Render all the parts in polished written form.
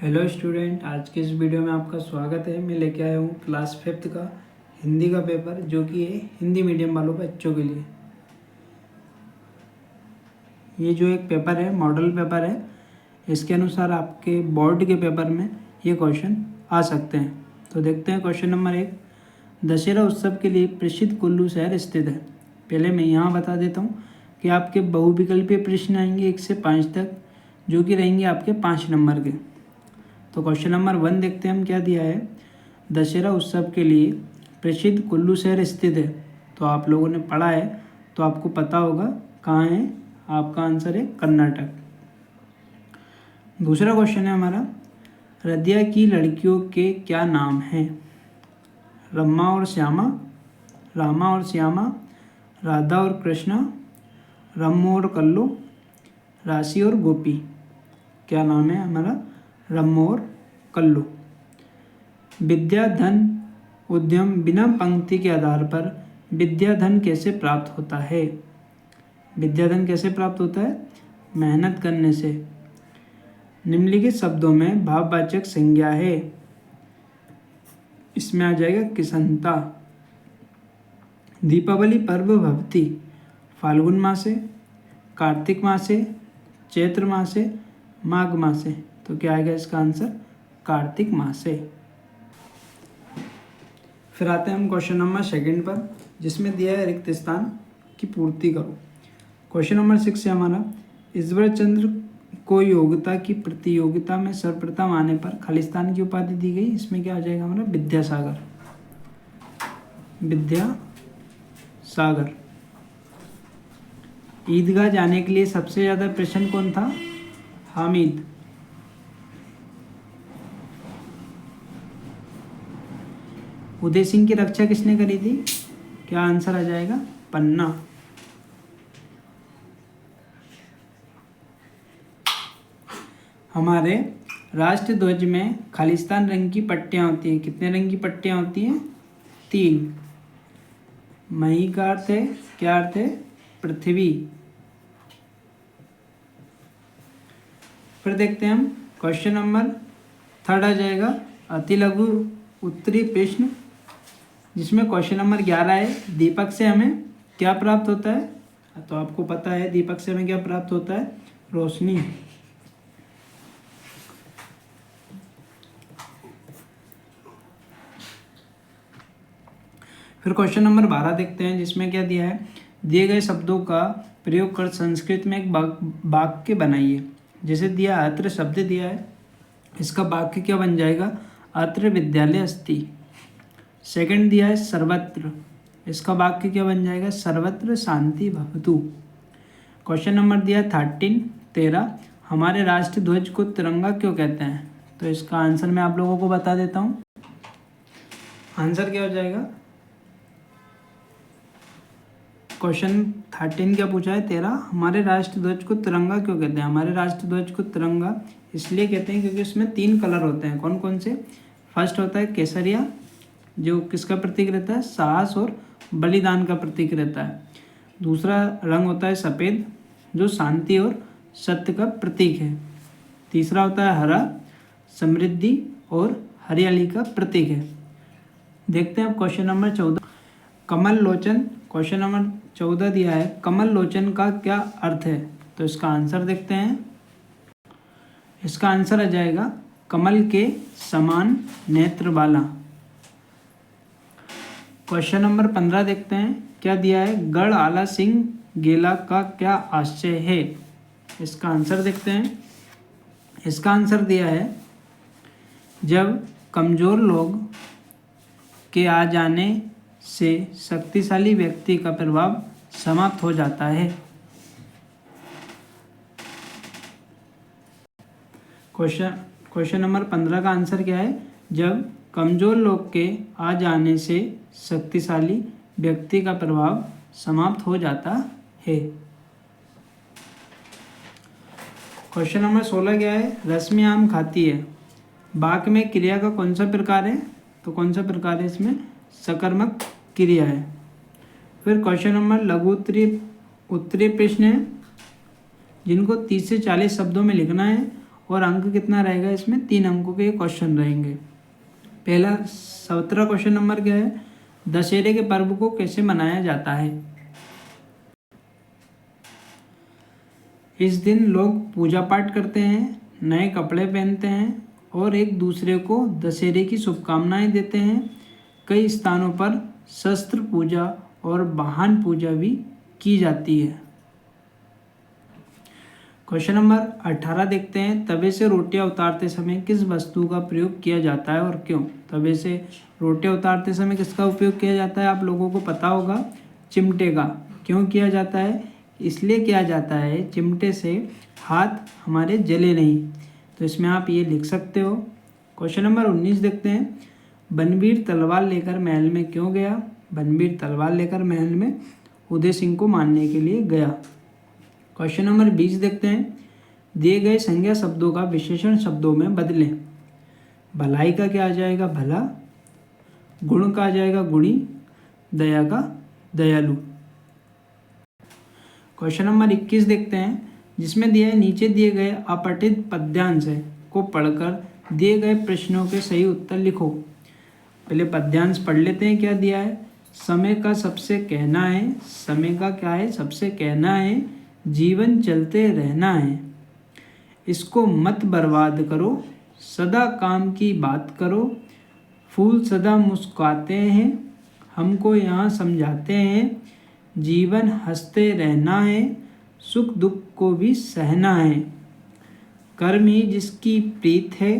Hello student, आज के इस वीडियो में आपका स्वागत है। मैं लेके आया हूँ क्लास 5th का हिंदी का पेपर, जो कि है हिंदी मीडियम वालों बच्चों के लिए। ये जो एक पेपर है, मॉडल पेपर है, इसके अनुसार आपके बोर्ड के पेपर में ये क्वेश्चन आ सकते हैं। तो देखते हैं क्वेश्चन नंबर 1। दशहरा उत्सव के लिए प्रसिद्ध कुल्लू शहर स्थित है। पहले मैं यहाँ बता देता हूँ कि आपके बहुविकल्पीय प्रश्न आएंगे 1 से 5 तक, जो कि रहेंगे आपके 5 नंबर के। तो क्वेश्चन नंबर 1 देखते हैं हम क्या दिया है। दशहरा उत्सव के लिए प्रसिद्ध कुल्लू शहर स्थित है। तो आप लोगों ने पढ़ा है तो आपको पता होगा कहाँ है। आपका आंसर है कर्नाटक। दूसरा क्वेश्चन है हमारा, रदिया की लड़कियों के क्या नाम हैं? रमा और श्यामा, रामा और श्यामा, राधा और कृष्णा, रम्मो और कल्लू, राशि और गोपी। क्या नाम है हमारा? रम्मो और कल्लू। विद्या धन उद्यम बिना पंक्ति के आधार पर विद्या धन कैसे प्राप्त होता है? विद्या धन कैसे प्राप्त होता है? मेहनत करने से। निम्नलिखित शब्दों में भाववाचक संज्ञा है। इसमें आ जाएगा किसंता। दीपावली पर्व भवति फाल्गुन मासे, कार्तिक मासे, चैत्र मासे, माघ मासे। तो क्या आएगा इसका आंसर? कार्तिक मासे। फिर आते हैं हम क्वेश्चन नंबर 2 पर, जिसमें दिया है रिक्त स्थान की पूर्ति करो। क्वेश्चन नंबर 6 है हमारा, ईश्वर चंद्र को योग्यता की प्रतियोगिता में सर्वप्रथम आने पर खालिस्तान की उपाधि दी गई। इसमें क्या आ जाएगा हमारा? विद्यासागर। विद्यासागर। ईदगाह जाने के लिए सबसे ज़्यादा प्रसन्न कौन था? हामिद। उदय सिंह की रक्षा किसने करी थी? क्या आंसर आ जाएगा? पन्ना। हमारे राष्ट्र ध्वज में खालिस्तान रंग की पट्टियां होती हैं। कितने रंग की पट्टियां होती हैं? 3। मही का अर्थ है, क्या अर्थ है? पृथ्वी। फिर देखते हैं हम क्वेश्चन नंबर 3 आ जाएगा, अति लघु उत्तरीय प्रश्न, जिसमें क्वेश्चन नंबर 11 है, दीपक से हमें क्या प्राप्त होता है? तो आपको पता है दीपक से हमें क्या प्राप्त होता है? रोशनी। फिर क्वेश्चन नंबर 12 देखते हैं, जिसमें क्या दिया है, दिए गए शब्दों का प्रयोग कर संस्कृत में एक वाक्य बनाइए। जैसे दिया अत्र शब्द दिया है, इसका वाक्य क्या बन जाएगा? अत्र विद्यालय अस्ति। सेकंड दिया है सर्वत्र, इसका वाक्य क्या बन जाएगा? सर्वत्र शांति भवतु। क्वेश्चन नंबर दिया 13, हमारे राष्ट्र ध्वज को तिरंगा क्यों कहते हैं? तो इसका आंसर मैं आप लोगों को बता देता हूँ। आंसर क्या हो जाएगा? क्वेश्चन 13 क्या पूछा है? 13, हमारे राष्ट्र ध्वज को तिरंगा क्यों कहते हैं? हमारे राष्ट्र ध्वज को तिरंगा इसलिए कहते हैं क्योंकि उसमें 3 कलर होते हैं। कौन कौन से? फर्स्ट होता है केसरिया, जो किसका प्रतीक रहता है? साहस और बलिदान का प्रतीक रहता है। दूसरा रंग होता है सफ़ेद, जो शांति और सत्य का प्रतीक है। तीसरा होता है हरा, समृद्धि और हरियाली का प्रतीक है। देखते हैं अब क्वेश्चन नंबर 14, कमल लोचन। क्वेश्चन नंबर 14 दिया है, कमल लोचन का क्या अर्थ है? तो इसका आंसर देखते हैं। इसका आंसर आ जाएगा कमल के समान नेत्र वाला। क्वेश्चन नंबर 15 देखते हैं, क्या दिया है, गढ़ आला सिंह गेला का क्या आशय है? इसका आंसर देखते हैं। इसका आंसर दिया है, जब कमजोर लोग के आ जाने से शक्तिशाली व्यक्ति का प्रभाव समाप्त हो जाता है। क्वेश्चन नंबर 15 का आंसर क्या है? जब कमजोर लोग के आ जाने से शक्तिशाली व्यक्ति का प्रभाव समाप्त हो जाता है। क्वेश्चन नंबर 16 क्या है, रश्मि आम खाती है। वाक्य में क्रिया का कौन सा प्रकार है? तो कौन सा प्रकार है इसमें? सकर्मक क्रिया है। फिर क्वेश्चन नंबर लघु उत्तरीय प्रश्न है, जिनको 30 से 40 शब्दों में लिखना है और अंक कितना रहेगा इसमें, 3 अंकों के क्वेश्चन रहेंगे। पहला 17 क्वेश्चन नंबर क्या है, दशहरे के पर्व को कैसे मनाया जाता है। इस दिन लोग पूजा पाठ करते हैं, नए कपड़े पहनते हैं और एक दूसरे को दशहरे की शुभकामनाएं देते हैं। कई स्थानों पर शस्त्र पूजा और वाहन पूजा भी की जाती है। क्वेश्चन नंबर 18 देखते हैं, तवे से रोटियां उतारते समय किस वस्तु का प्रयोग किया जाता है और क्यों। तवे से रोटियां उतारते समय किसका उपयोग किया जाता है, आप लोगों को पता होगा, चिमटे का। क्यों किया जाता है, इसलिए किया जाता है चिमटे से हाथ हमारे जले नहीं। तो इसमें आप ये लिख सकते हो। क्वेश्चन नंबर 19 देखते हैं, बनवीर तलवार लेकर महल में क्यों गया। बनवीर तलवार लेकर महल में उदय सिंह को मारने के लिए गया। क्वेश्चन नंबर 20 देखते हैं, दिए गए संज्ञा शब्दों का विशेषण शब्दों में बदलें। भलाई का क्या आ जाएगा, भला। गुण का आ जाएगा, गुणी। दया का, दयालु। क्वेश्चन नंबर 21 देखते हैं, जिसमें दिया है नीचे दिए गए अपठित पद्यांश को पढ़कर दिए गए प्रश्नों के सही उत्तर लिखो। पहले पद्यांश पढ़ लेते हैं, क्या दिया है। समय का सबसे कहना है, समय का क्या है, सबसे कहना है, जीवन चलते रहना है, इसको मत बर्बाद करो, सदा काम की बात करो, फूल सदा मुस्कुराते हैं, हमको यहाँ समझाते हैं, जीवन हंसते रहना है, सुख दुख को भी सहना है, कर्म ही जिसकी प्रीत है,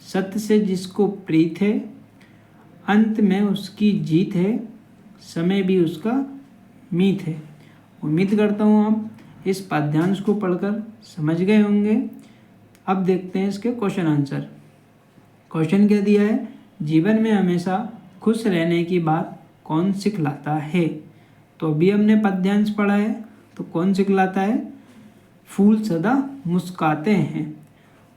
सत्य से जिसको प्रीत है, अंत में उसकी जीत है, समय भी उसका मीत है। उम्मीद करता हूँ आप इस पद्यांश को पढ़कर समझ गए होंगे। अब देखते हैं इसके क्वेश्चन आंसर। क्वेश्चन क्या दिया है, जीवन में हमेशा खुश रहने की बात कौन सिखलाता है। तो अभी हमने पद्यांश पढ़ा है, तो कौन सिखलाता है, फूल सदा मुस्कुराते हैं।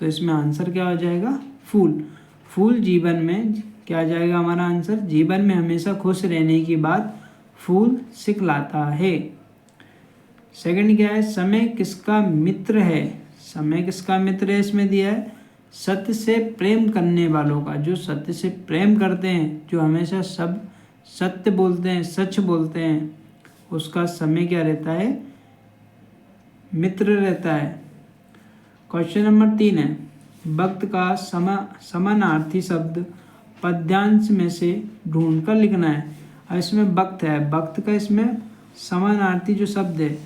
तो इसमें आंसर क्या हो जाएगा, फूल। फूल जीवन में क्या आ जाएगा हमारा आंसर, जीवन में हमेशा खुश रहने की बात फूल सिखलाता है। सेकंड क्या है, समय किसका मित्र है। समय किसका मित्र है, इसमें दिया है सत्य से प्रेम करने वालों का। जो सत्य से प्रेम करते हैं, जो हमेशा सब सत्य बोलते हैं, सच बोलते हैं, उसका समय क्या रहता है, मित्र रहता है। क्वेश्चन नंबर 3 है, वक्त का समानार्थी शब्द पद्यांश में से ढूंढ कर लिखना है। अब इसमें वक्त है, वक्त का इसमें समानार्थी जो शब्द है,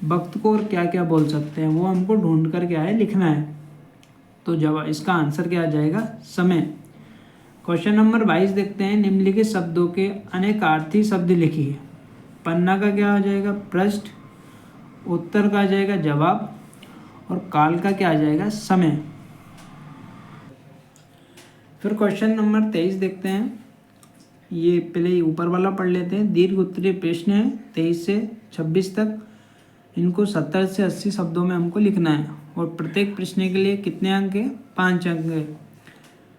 वक्त को और क्या क्या बोल सकते हैं, वो हमको ढूंढ कर क्या है लिखना है। तो जब इसका आंसर क्या आ जाएगा, समय। क्वेश्चन नंबर 22 देखते हैं, निम्नलिखित शब्दों के अनेकार्थी शब्द लिखिए। पन्ना का क्या आ जाएगा, पृष्ठ। उत्तर का आ जाएगा जवाब, और काल का क्या आ जाएगा, समय। फिर क्वेश्चन नंबर 23 देखते हैं, ये पहले ऊपर वाला पढ़ लेते हैं। दीर्घ उत्तरीय प्रश्न है 23 से 26 तक, इनको 70 से 80 शब्दों में हमको लिखना है, और प्रत्येक प्रश्न के लिए कितने अंक है, 5 अंक है।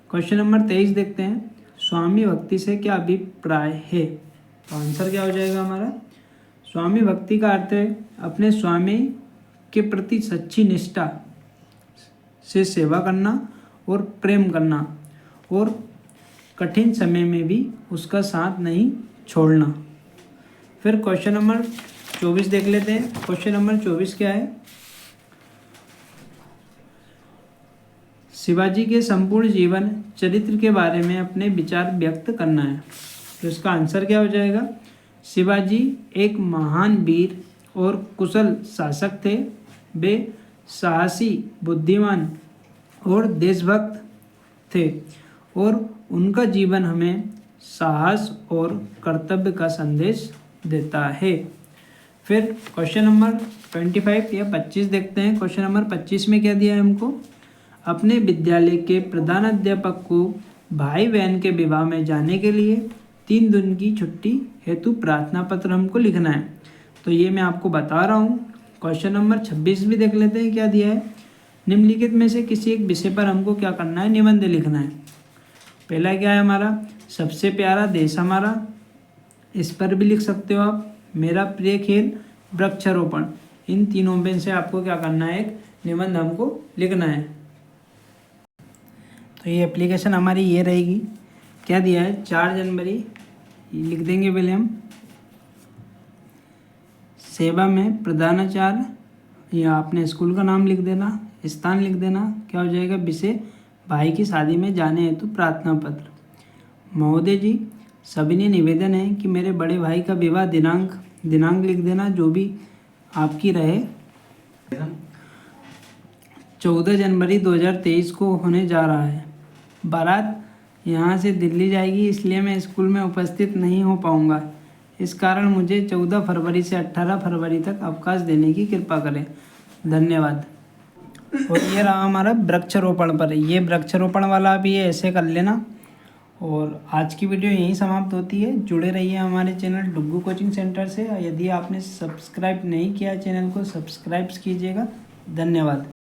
क्वेश्चन नंबर 23 देखते हैं, स्वामी भक्ति से क्या अभिप्राय है। तो आंसर क्या हो जाएगा हमारा, स्वामी भक्ति का अर्थ है अपने स्वामी के प्रति सच्ची निष्ठा से सेवा करना और प्रेम करना, और कठिन समय में भी उसका साथ नहीं छोड़ना। फिर क्वेश्चन नंबर 24 देख लेते हैं। क्वेश्चन नंबर 24 क्या है, शिवाजी के संपूर्ण जीवन चरित्र के बारे में अपने विचार व्यक्त करना है। तो इसका आंसर क्या हो जाएगा, शिवाजी एक महान वीर और कुशल शासक थे। वे साहसी, बुद्धिमान और देशभक्त थे, और उनका जीवन हमें साहस और कर्तव्य का संदेश देता है। फिर क्वेश्चन नंबर 25 या 25 देखते हैं। क्वेश्चन नंबर 25 में क्या दिया है हमको, अपने विद्यालय के प्रधानाध्यापक को भाई बहन के विवाह में जाने के लिए 3 दिन की छुट्टी हेतु प्रार्थना पत्र हमको लिखना है। तो ये मैं आपको बता रहा हूँ। क्वेश्चन नंबर 26 भी देख लेते हैं, क्या दिया है, निम्नलिखित में से किसी एक विषय पर हमको क्या करना है, निबंध लिखना है। पहला क्या है हमारा, सबसे प्यारा देश हमारा, इस पर भी लिख सकते हो आप। मेरा प्रिय खेल, वृक्षारोपण। इन तीनों में से आपको क्या करना है, एक निबंध हमको लिखना है। तो ये एप्लीकेशन हमारी ये रहेगी। क्या दिया है, 4 जनवरी लिख देंगे पहले हम। सेवा में प्रधानाचार्य, या अपने स्कूल का नाम लिख देना, स्थान लिख देना। क्या हो जाएगा, विषय भाई की शादी में जाने हेतु प्रार्थना पत्र। महोदय जी, सविनय निवेदन है कि मेरे बड़े भाई का विवाह दिनांक लिख देना जो भी आपकी रहे, 14 जनवरी 2023 को होने जा रहा है। बारात यहाँ से दिल्ली जाएगी, इसलिए मैं स्कूल में उपस्थित नहीं हो पाऊँगा। इस कारण मुझे 14 फरवरी से 18 फरवरी तक अवकाश देने की कृपा करें, धन्यवाद। और ये रहा हमारा वृक्षारोपण पर। ये वृक्षारोपण वाला भी है, ऐसे कर लेना। और आज की वीडियो यहीं समाप्त होती है। जुड़े रहिए हमारे चैनल डुग्गू कोचिंग सेंटर से। यदि आपने सब्सक्राइब नहीं किया चैनल को, सब्सक्राइब कीजिएगा। धन्यवाद।